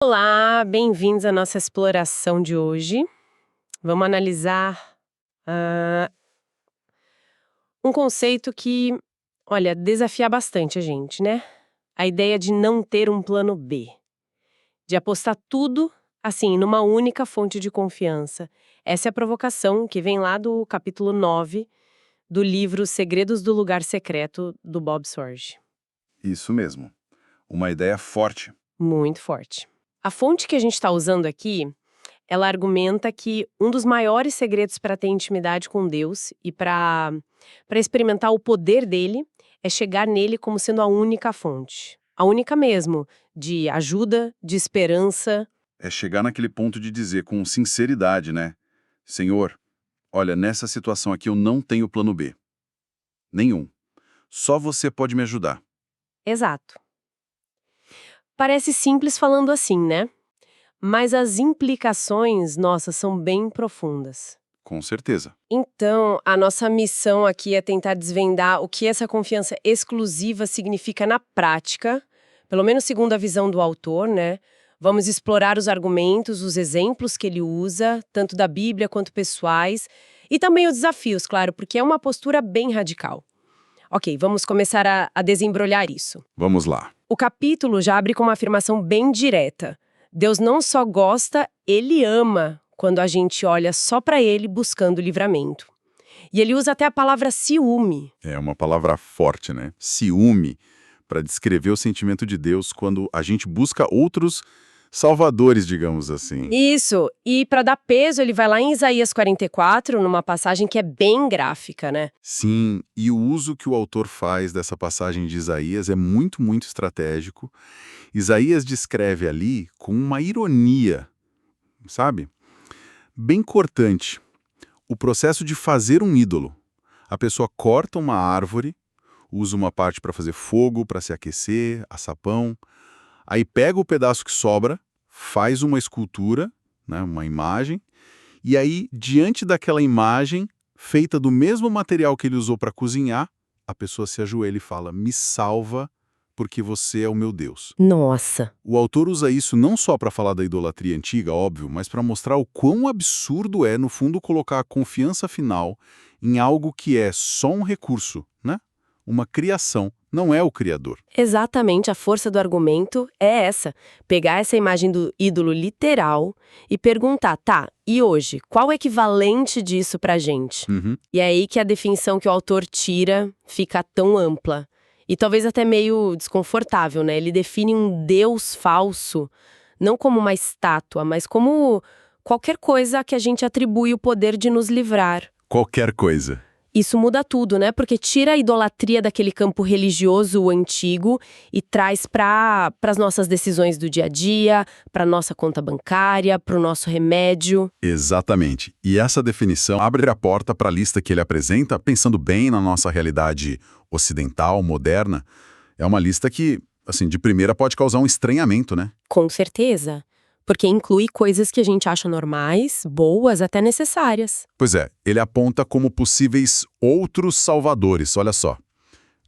Olá, bem-vindos à nossa exploração de hoje. Vamos analisar um conceito que, olha, desafia bastante a gente, né? A ideia de não ter um plano B, de apostar tudo, assim, numa única fonte de confiança. Essa é a provocação que vem lá do capítulo 9 do livro Segredos do Lugar Secreto, do Bob Sorge. Isso mesmo. Uma ideia forte. Muito forte. A fonte que a gente está usando aqui, ela argumenta que um dos maiores segredos para ter intimidade com Deus e para experimentar o poder dele é chegar nele como sendo a única fonte. A única mesmo, de ajuda, de esperança. É chegar naquele ponto de dizer com sinceridade, né? Senhor, olha, nessa situação aqui eu não tenho plano B. Nenhum. Só você pode me ajudar. Exato. Parece simples falando assim, né? Mas as implicações, nossa, são bem profundas. Com certeza. Então, a nossa missão aqui é tentar desvendar o que essa confiança exclusiva significa na prática, pelo menos segundo a visão do autor, né? Vamos explorar os argumentos, os exemplos que ele usa, tanto da Bíblia quanto pessoais, e também os desafios, claro, porque é uma postura bem radical. Ok, vamos começar a desembrolhar isso. Vamos lá. O capítulo já abre com uma afirmação bem direta. Deus não só gosta, ele ama quando a gente olha só para ele buscando livramento. E ele usa até a palavra ciúme. É uma palavra forte, né? Ciúme, para descrever o sentimento de Deus quando a gente busca outros salvadores, digamos assim. Isso, e para dar peso, ele vai lá em Isaías 44, numa passagem que é bem gráfica, né? Sim, e o uso que o autor faz dessa passagem de Isaías é muito, muito estratégico. Isaías descreve ali com uma ironia, sabe? Bem cortante, o processo de fazer um ídolo. A pessoa corta uma árvore, usa uma parte para fazer fogo, para se aquecer, assar pão, aí pega o pedaço que sobra, faz uma escultura, né, uma imagem, e aí, diante daquela imagem, feita do mesmo material que ele usou para cozinhar, a pessoa se ajoelha e fala, me salva, porque você é o meu Deus. Nossa! O autor usa isso não só para falar da idolatria antiga, óbvio, mas para mostrar o quão absurdo é, no fundo, colocar a confiança final em algo que é só um recurso, né? Uma criação, não é o criador. Exatamente, a força do argumento é essa. Pegar essa imagem do ídolo literal e perguntar, tá, e hoje, qual o equivalente disso pra gente? E é aí que a definição que o autor tira fica tão ampla. E talvez até meio desconfortável, né? Ele define um Deus falso, não como uma estátua, mas como qualquer coisa que a gente atribui o poder de nos livrar. Qualquer coisa. Isso muda tudo, né? Porque tira a idolatria daquele campo religioso antigo e traz para as nossas decisões do dia a dia, para nossa conta bancária, para o nosso remédio. Exatamente. E essa definição abre a porta para a lista que ele apresenta, pensando bem na nossa realidade ocidental, moderna. É uma lista que, assim, de primeira pode causar um estranhamento, né? Com certeza. Porque inclui coisas que a gente acha normais, boas, até necessárias. Pois é, ele aponta como possíveis outros salvadores, olha só.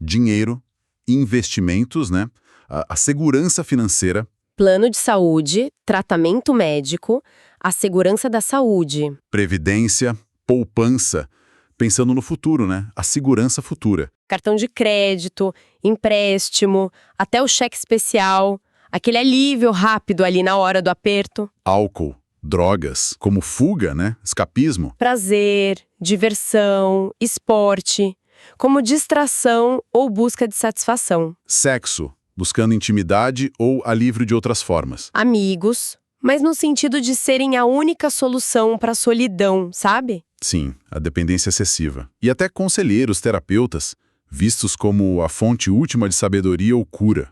Dinheiro, investimentos, né? A segurança financeira. Plano de saúde, tratamento médico, a segurança da saúde. Previdência, poupança, pensando no futuro, né? A segurança futura. Cartão de crédito, empréstimo, até o cheque especial. Aquele alívio rápido ali na hora do aperto. Álcool, drogas, como fuga, né? Escapismo. Prazer, diversão, esporte, como distração ou busca de satisfação. Sexo, buscando intimidade ou alívio de outras formas. Amigos, mas no sentido de serem a única solução para a solidão, sabe? Sim, a dependência excessiva. E até conselheiros, terapeutas, vistos como a fonte última de sabedoria ou cura.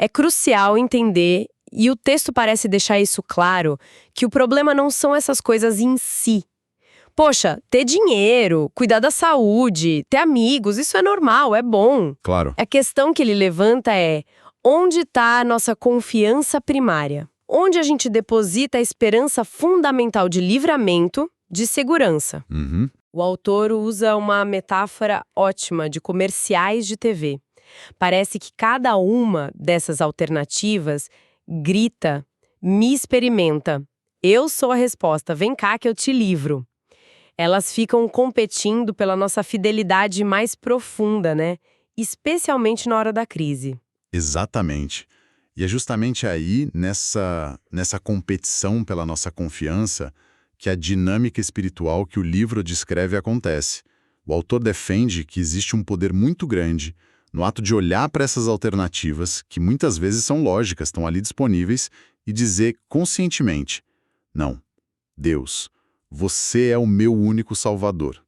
É crucial entender, e o texto parece deixar isso claro, que o problema não são essas coisas em si. Poxa, ter dinheiro, cuidar da saúde, ter amigos, isso é normal, é bom. Claro. A questão que ele levanta é: onde está a nossa confiança primária? Onde a gente deposita a esperança fundamental de livramento, de segurança? O autor usa uma metáfora ótima de comerciais de TV. Parece que cada uma dessas alternativas grita Me experimenta. Eu sou a resposta. Vem cá que eu te livro. Elas ficam competindo pela nossa fidelidade mais profunda, né? Especialmente na hora da crise. Exatamente. E é justamente aí, nessa competição pela nossa confiança, que a dinâmica espiritual que o livro descreve acontece. O autor defende que existe um poder muito grande no ato de olhar para essas alternativas, que muitas vezes são lógicas, estão ali disponíveis, e dizer conscientemente: não, Deus, você é o meu único Salvador.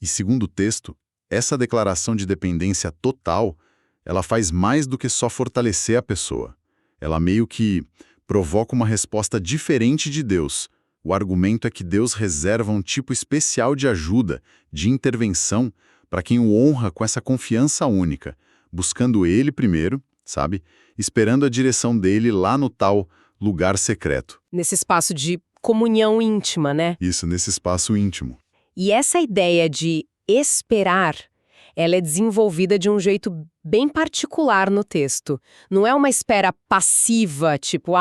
E segundo o texto, essa declaração de dependência total, ela faz mais do que só fortalecer a pessoa. Ela meio que provoca uma resposta diferente de Deus. O argumento é que Deus reserva um tipo especial de ajuda, de intervenção, para quem o honra com essa confiança única, buscando Ele primeiro, sabe? Esperando a direção dele lá no tal lugar secreto. Nesse espaço de comunhão íntima, né? Isso, nesse espaço íntimo. E essa ideia de esperar, ela é desenvolvida de um jeito bem particular no texto. Não é uma espera passiva, tipo,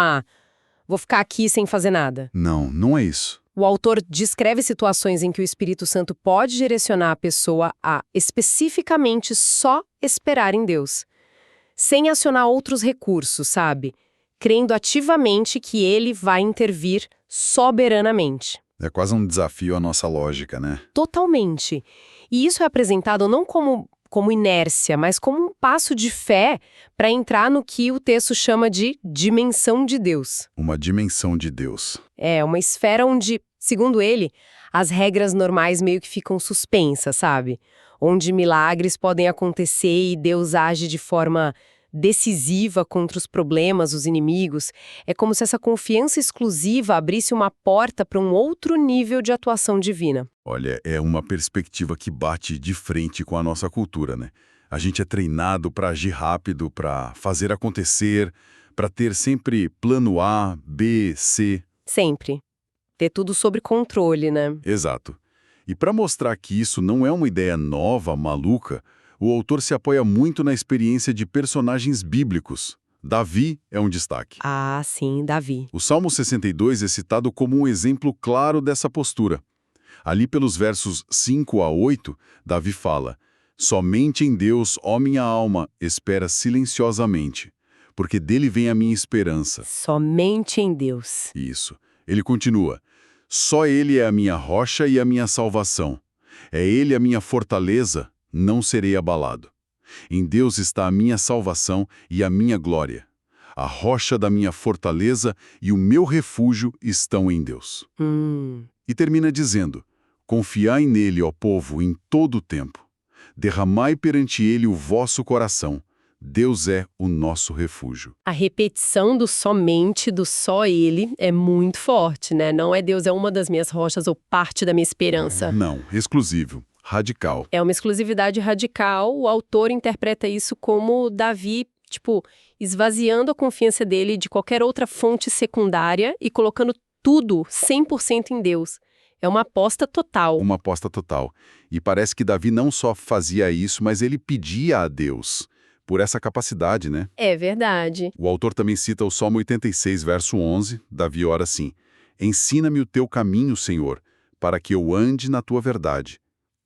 vou ficar aqui sem fazer nada. Não, não é isso. O autor descreve situações em que o Espírito Santo pode direcionar a pessoa a especificamente só esperar em Deus, sem acionar outros recursos, sabe? Crendo ativamente que ele vai intervir soberanamente. É quase um desafio à nossa lógica, né? Totalmente. E isso é apresentado não como inércia, mas como um passo de fé para entrar no que o texto chama de dimensão de Deus. Uma dimensão de Deus. É, uma esfera onde, segundo ele, as regras normais meio que ficam suspensas, sabe? Onde milagres podem acontecer e Deus age de forma decisiva contra os problemas, os inimigos. É como se essa confiança exclusiva abrisse uma porta para um outro nível de atuação divina. Olha, é uma perspectiva que bate de frente com a nossa cultura, né? A gente é treinado para agir rápido, para fazer acontecer, para ter sempre plano A, B, C. Sempre. Ter tudo sob controle, né? Exato. E para mostrar que isso não é uma ideia nova, maluca, o autor se apoia muito na experiência de personagens bíblicos. Davi é um destaque. Ah, sim, Davi. O Salmo 62 é citado como um exemplo claro dessa postura. Ali pelos versos 5 a 8, Davi fala: somente em Deus, ó minha alma, espera silenciosamente, porque dele vem a minha esperança. Somente em Deus. Isso. Ele continua: só ele é a minha rocha e a minha salvação. É ele a minha fortaleza, não serei abalado. Em Deus está a minha salvação e a minha glória. A rocha da minha fortaleza e o meu refúgio estão em Deus. E termina dizendo: confiai nele, ó povo, em todo o tempo. Derramai perante ele o vosso coração. Deus é o nosso refúgio. A repetição do somente, do só ele, é muito forte, né? Não é Deus é uma das minhas rochas ou parte da minha esperança. Não, exclusivo, radical. É uma exclusividade radical. O autor interpreta isso como Davi, esvaziando a confiança dele de qualquer outra fonte secundária e colocando tudo 100% em Deus. É uma aposta total. Uma aposta total. E parece que Davi não só fazia isso, mas ele pedia a Deus por essa capacidade, né? É verdade. O autor também cita o Salmo 86, verso 11. Davi ora assim: ensina-me o teu caminho, Senhor, para que eu ande na tua verdade.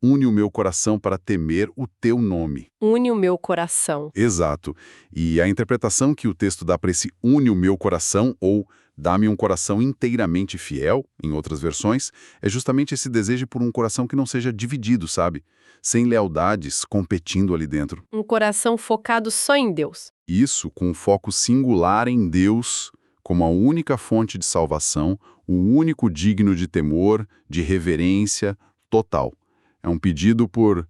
Une o meu coração para temer o teu nome. Une o meu coração. Exato. E a interpretação que o texto dá para esse une o meu coração, ou dá-me um coração inteiramente fiel, em outras versões, é justamente esse desejo por um coração que não seja dividido, sabe? Sem lealdades competindo ali dentro. Um coração focado só em Deus. Isso com um foco singular em Deus, como a única fonte de salvação, o único digno de temor, de reverência total. É um pedido por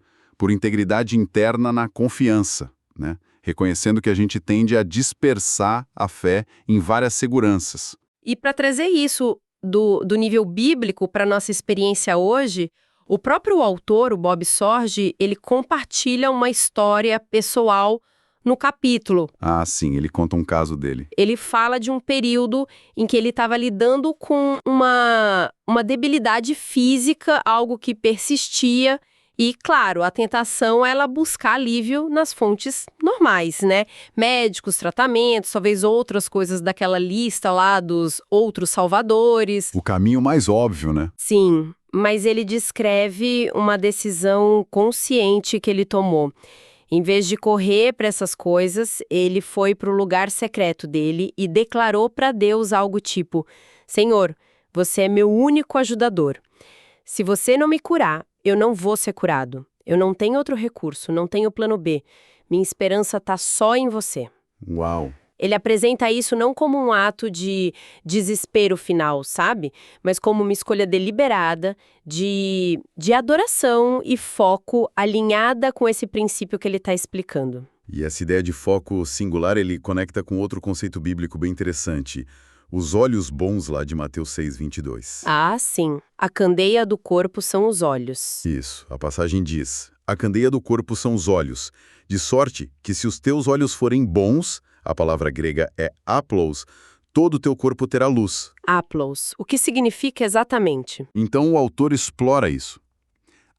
integridade interna na confiança, né? Reconhecendo que a gente tende a dispersar a fé em várias seguranças. E para trazer isso do nível bíblico para a nossa experiência hoje, o próprio autor, o Bob Sorge, ele compartilha uma história pessoal no capítulo. Ah, sim, ele conta um caso dele. Ele fala de um período em que ele estava lidando com uma debilidade física, algo que persistia, E, claro, a tentação é ela buscar alívio nas fontes normais, né? Médicos, tratamentos, talvez outras coisas daquela lista lá dos outros salvadores. O caminho mais óbvio, né? Sim, mas ele descreve uma decisão consciente que ele tomou. Em vez de correr para essas coisas, ele foi para o lugar secreto dele e declarou para Deus algo tipo: Senhor, você é meu único ajudador. Se você não me curar, eu não vou ser curado. Eu não tenho outro recurso, não tenho plano B. Minha esperança está só em você. Uau! Ele apresenta isso não como um ato de desespero final, sabe? Mas como uma escolha deliberada de adoração e foco alinhada com esse princípio que ele está explicando. E essa ideia de foco singular, ele conecta com outro conceito bíblico bem interessante. Os olhos bons lá de Mateus 6:22. Ah, sim. A candeia do corpo são os olhos. Isso, a passagem diz: a candeia do corpo são os olhos, de sorte que se os teus olhos forem bons, a palavra grega é aplos, todo o teu corpo terá luz. Aplos. O que significa exatamente? Então o autor explora isso.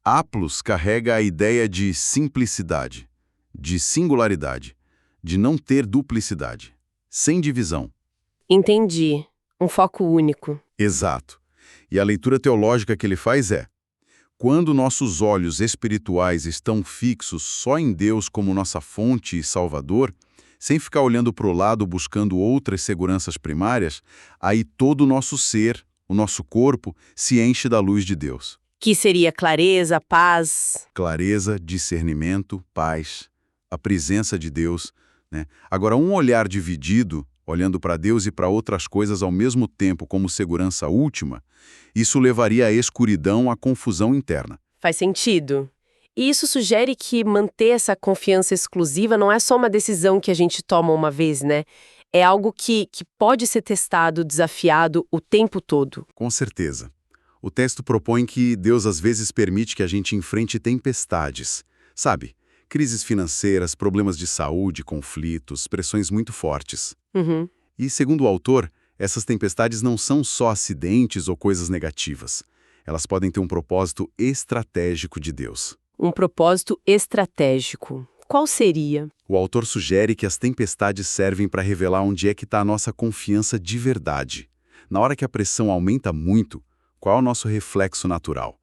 Aplos carrega a ideia de simplicidade, de singularidade, de não ter duplicidade, sem divisão. Entendi. Um foco único. Exato. E a leitura teológica que ele faz é: quando nossos olhos espirituais estão fixos só em Deus como nossa fonte e salvador, sem ficar olhando para o lado buscando outras seguranças primárias, aí todo o nosso ser, o nosso corpo, se enche da luz de Deus. Que seria clareza, paz. Clareza, discernimento, paz, a presença de Deus, né? Agora, um olhar dividido, olhando para Deus e para outras coisas ao mesmo tempo como segurança última, isso levaria à escuridão, à confusão interna. Faz sentido. E isso sugere que manter essa confiança exclusiva não é só uma decisão que a gente toma uma vez, né? É algo que pode ser testado, desafiado o tempo todo. Com certeza. O texto propõe que Deus às vezes permite que a gente enfrente tempestades. Sabe? Crises financeiras, problemas de saúde, conflitos, pressões muito fortes. Uhum. E, segundo o autor, essas tempestades não são só acidentes ou coisas negativas. Elas podem ter um propósito estratégico de Deus. Um propósito estratégico. Qual seria? O autor sugere que as tempestades servem para revelar onde é que está a nossa confiança de verdade. Na hora que a pressão aumenta muito, qual é o nosso reflexo natural?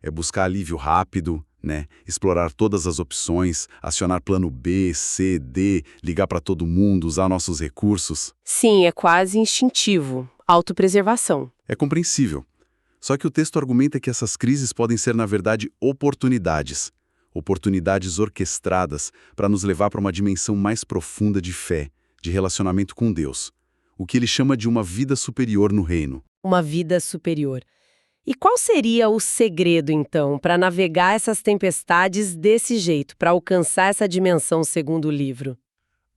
É buscar alívio rápido, né? Explorar todas as opções, acionar plano B, C, D, ligar para todo mundo, usar nossos recursos. Sim, é quase instintivo. Autopreservação. É compreensível. Só que o texto argumenta que essas crises podem ser, na verdade, oportunidades. Oportunidades orquestradas para nos levar para uma dimensão mais profunda de fé, de relacionamento com Deus. O que ele chama de uma vida superior no reino. Uma vida superior. E qual seria o segredo, então, para navegar essas tempestades desse jeito, para alcançar essa dimensão segundo o livro?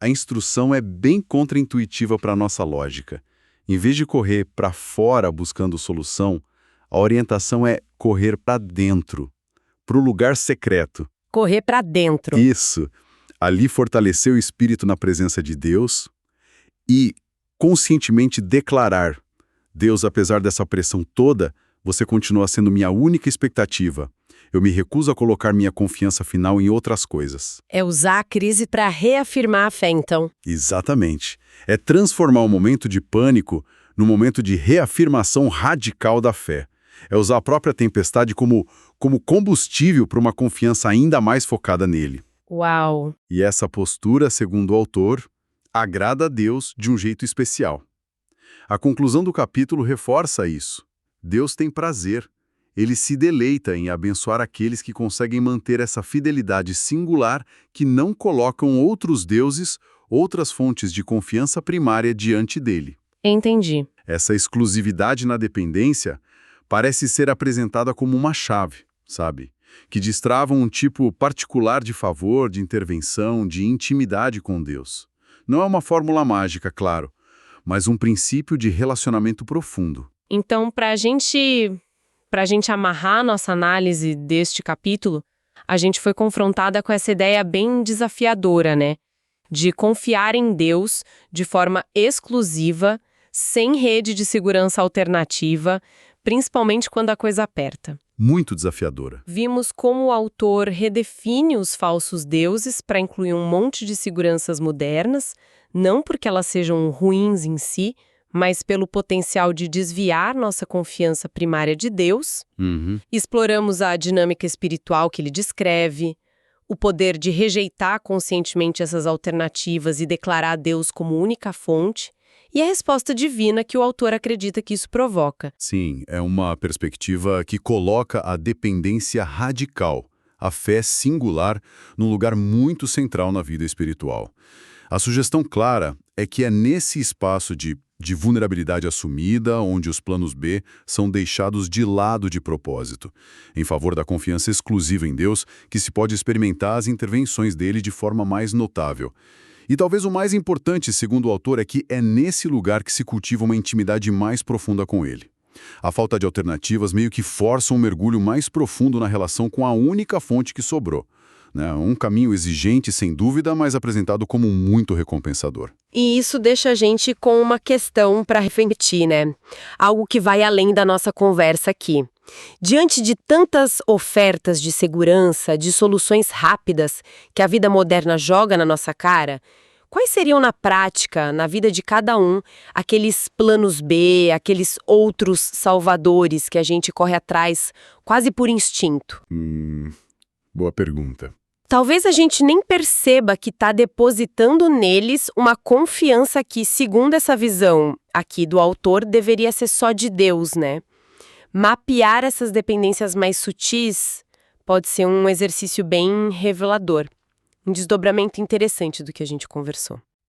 A instrução é bem contraintuitiva para a nossa lógica. Em vez de correr para fora buscando solução, a orientação é correr para dentro, para o lugar secreto. Correr para dentro. Isso. Ali fortalecer o espírito na presença de Deus e conscientemente declarar: Deus, apesar dessa pressão toda, você continua sendo minha única expectativa. Eu me recuso a colocar minha confiança final em outras coisas. É usar a crise para reafirmar a fé, então. Exatamente. É transformar o momento de pânico num momento de reafirmação radical da fé. É usar a própria tempestade como combustível para uma confiança ainda mais focada nele. Uau! E essa postura, segundo o autor, agrada a Deus de um jeito especial. A conclusão do capítulo reforça isso. Deus tem prazer. Ele se deleita em abençoar aqueles que conseguem manter essa fidelidade singular, que não colocam outros deuses, outras fontes de confiança primária diante dele. Entendi. Essa exclusividade na dependência parece ser apresentada como uma chave, sabe? Que destrava um tipo particular de favor, de intervenção, de intimidade com Deus. Não é uma fórmula mágica, claro, mas um princípio de relacionamento profundo. Então, para a gente amarrar nossa análise deste capítulo, a gente foi confrontada com essa ideia bem desafiadora, né? De confiar em Deus de forma exclusiva, sem rede de segurança alternativa, principalmente quando a coisa aperta. Muito desafiadora. Vimos como o autor redefine os falsos deuses para incluir um monte de seguranças modernas, não porque elas sejam ruins em si, mas pelo potencial de desviar nossa confiança primária de Deus. Exploramos a dinâmica espiritual que ele descreve, o poder de rejeitar conscientemente essas alternativas e declarar Deus como única fonte, e a resposta divina que o autor acredita que isso provoca. Sim, é uma perspectiva que coloca a dependência radical, a fé singular, num lugar muito central na vida espiritual. A sugestão clara é que é nesse espaço de vulnerabilidade assumida, onde os planos B são deixados de lado de propósito, em favor da confiança exclusiva em Deus, que se pode experimentar as intervenções dele de forma mais notável. E talvez o mais importante, segundo o autor, é que é nesse lugar que se cultiva uma intimidade mais profunda com ele. A falta de alternativas meio que força um mergulho mais profundo na relação com a única fonte que sobrou. Um caminho exigente, sem dúvida, mas apresentado como muito recompensador. E isso deixa a gente com uma questão para refletir, né? Algo que vai além da nossa conversa aqui. Diante de tantas ofertas de segurança, de soluções rápidas que a vida moderna joga na nossa cara, quais seriam na prática, na vida de cada um, aqueles planos B, aqueles outros salvadores que a gente corre atrás quase por instinto? Boa pergunta. Talvez a gente nem perceba que está depositando neles uma confiança que, segundo essa visão aqui do autor, deveria ser só de Deus, né? Mapear essas dependências mais sutis pode ser um exercício bem revelador, um desdobramento interessante do que a gente conversou.